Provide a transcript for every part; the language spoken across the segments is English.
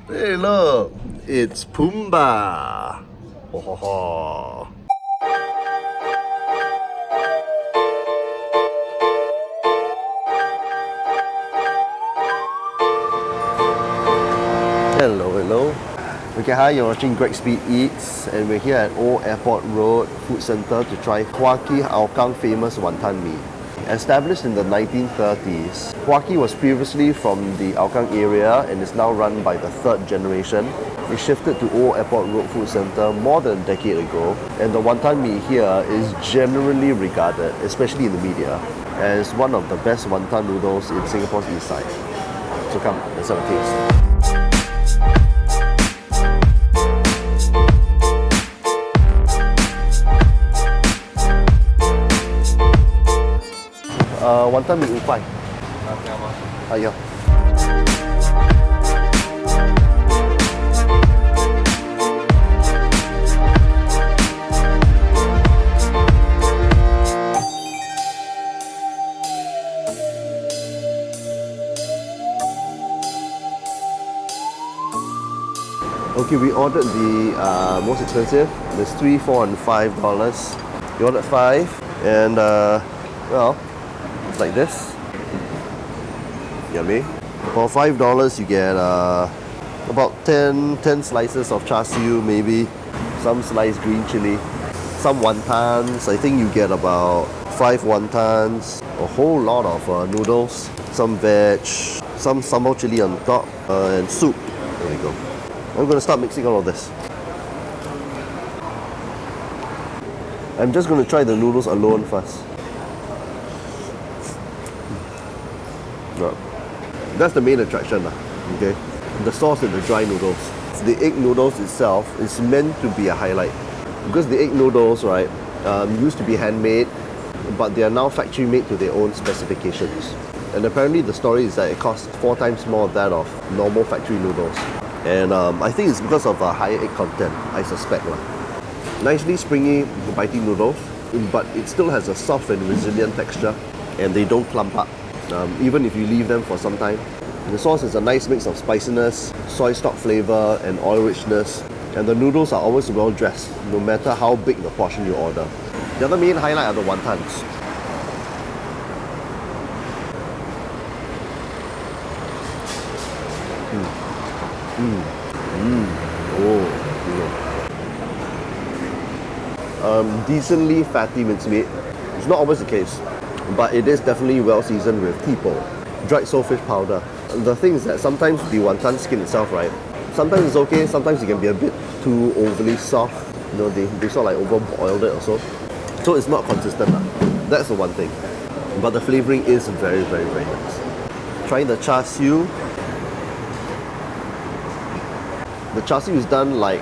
Hey look, it's Pumbaa. Ho ho ho. Hello, hello. Okay, hi, you're watching Greg Speed Eats, and we're here at Old Airport Road Food Centre to try Hougang famous Wanton Mee. Established in the 1930s, Hougang was previously from the Hougang area and is now run by the third generation. It shifted to Old Airport Road Food Centre more than a decade ago, and the Wanton Mee here is generally regarded, especially in the media, as one of the best wonton noodles in Singapore's east side. So come, let's have a taste. Wanton Mee 5块。要。Okay, we ordered the most expensive. There's $3, $4, and $5. We ordered 5, and well, it's like this. Yummy. For $5, you get about 10 slices of char siu, maybe some sliced green chili, some wontons. I think you get about 5 wontons, a whole lot of noodles, some veg, some sambal chili on top, and soup. There we go. I'm going to start mixing all of this. I'm just going to try the noodles alone first. That's the main attraction, okay? The sauce and the dry noodles. The egg noodles itself is meant to be a highlight, because the egg noodles, right, used to be handmade, but they are now factory made to their own specifications. And apparently the story is that it costs 4 times more of that of normal factory noodles. And I think it's because of a higher egg content, I suspect. Nicely springy, bitey noodles, but it still has a soft and resilient texture, and they don't clump up, even if you leave them for some time. And the sauce is a nice mix of spiciness, soy stock flavor, and oil richness. And the noodles are always well dressed, no matter how big the portion you order. The other main highlight are the wontons. Decently fatty mincemeat. It's not always the case, but it is definitely well seasoned with tipo, dried saltfish powder. The thing is that sometimes the wonton skin itself, right, sometimes it's okay, sometimes it can be a bit too overly soft. You know, they sort of like overboiled it or so. So it's not consistent. That's the one thing. But the flavouring is very, very, very nice. Trying the char siu. The char siu is done like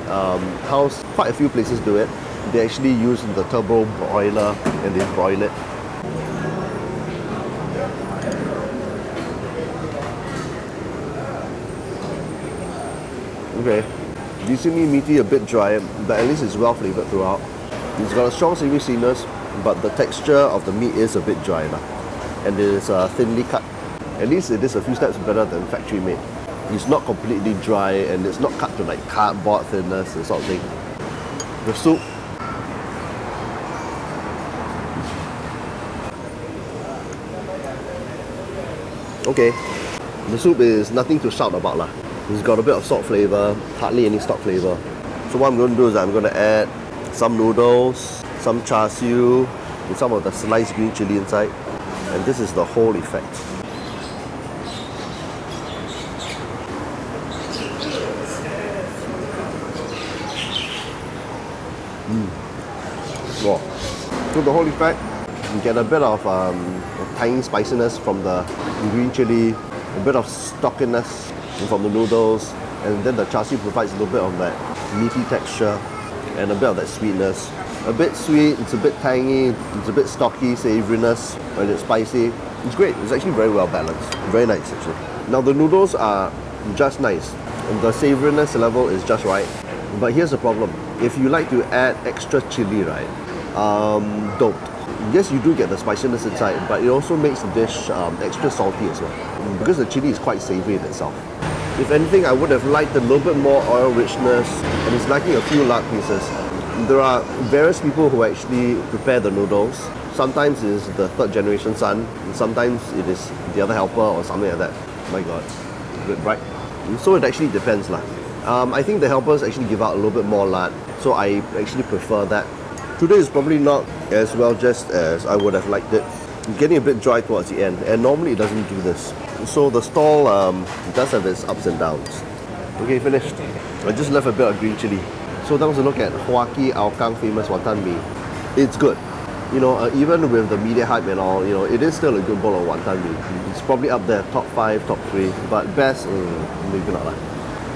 how quite a few places do it. They actually use the turbo broiler and they broil it. Okay, decently meaty, a bit dry, but at least it's well flavoured throughout. It's got a strong savoury sweetness, but the texture of the meat is a bit dry, and it is thinly cut. At least it is a few steps better than factory made. It's not completely dry, and it's not cut to like cardboard thinness and sort of thing. The soup. Okay, the soup is nothing to shout about lah. It's got a bit of salt flavour, hardly any stock flavour. So what I'm going to do is I'm going to add some noodles, some char siu, and some of the sliced green chili inside. And this is the whole effect. Wow. So the whole effect, you get a bit of tiny spiciness from the green chili, a bit of stockiness from the noodles, and then the char siu provides a little bit of that meaty texture and a bit of that sweetness. A bit sweet, it's a bit tangy, it's a bit stocky, savouriness, and it's spicy. It's great, it's actually very well balanced. Very nice actually. Now the noodles are just nice, and the savouriness level is just right. But here's the problem. If you like to add extra chili, right, don't. Yes, you do get the spiciness inside, but it also makes the dish extra salty as well, because the chili is quite savoury in itself. If anything, I would have liked a little bit more oil richness, and it's lacking a few lard pieces. There are various people who actually prepare the noodles. Sometimes it is the third generation son, and sometimes it is the other helper or something like that. My god, good, right? So it actually depends lah. I think the helpers actually give out a little bit more lard, so I actually prefer that. Today is probably not as well just as I would have liked it. It's getting a bit dry towards the end, and normally it doesn't do this. So the stall does have its ups and downs. Okay, finished. I just left a bit of green chili. So that was a look at Hougang famous Wanton Mee. It's good. You know, even with the media hype and all, you know, it is still a good bowl of Wanton Mee. It's probably up there, top 5, top 3. But best, maybe not.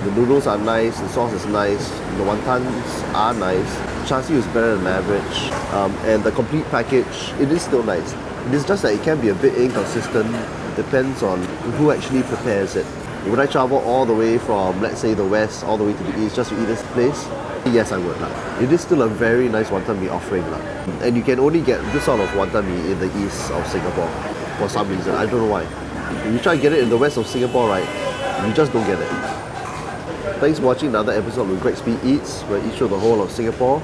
The noodles are nice, the sauce is nice, the wontons are nice. Char siu is better than average. And the complete package, it is still nice. It is just that it can be a bit inconsistent. It depends on who actually prepares it. Would I travel all the way from, let's say, the west all the way to the east just to eat this place? Yes, I would. It is still a very nice Wanton Mee offering. And you can only get this sort of Wanton Mee in the east of Singapore for some reason. I don't know why. If you try to get it in the west of Singapore, right, you just don't get it. Thanks for watching another episode of Greg Speed Eats, where I eat through the whole of Singapore.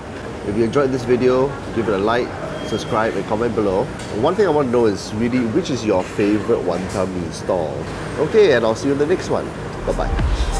If you enjoyed this video, give it a like, subscribe and comment below. One thing I want to know is really which is your favorite Wanton Mee stall. Okay, and I'll see you in the next one. Bye bye.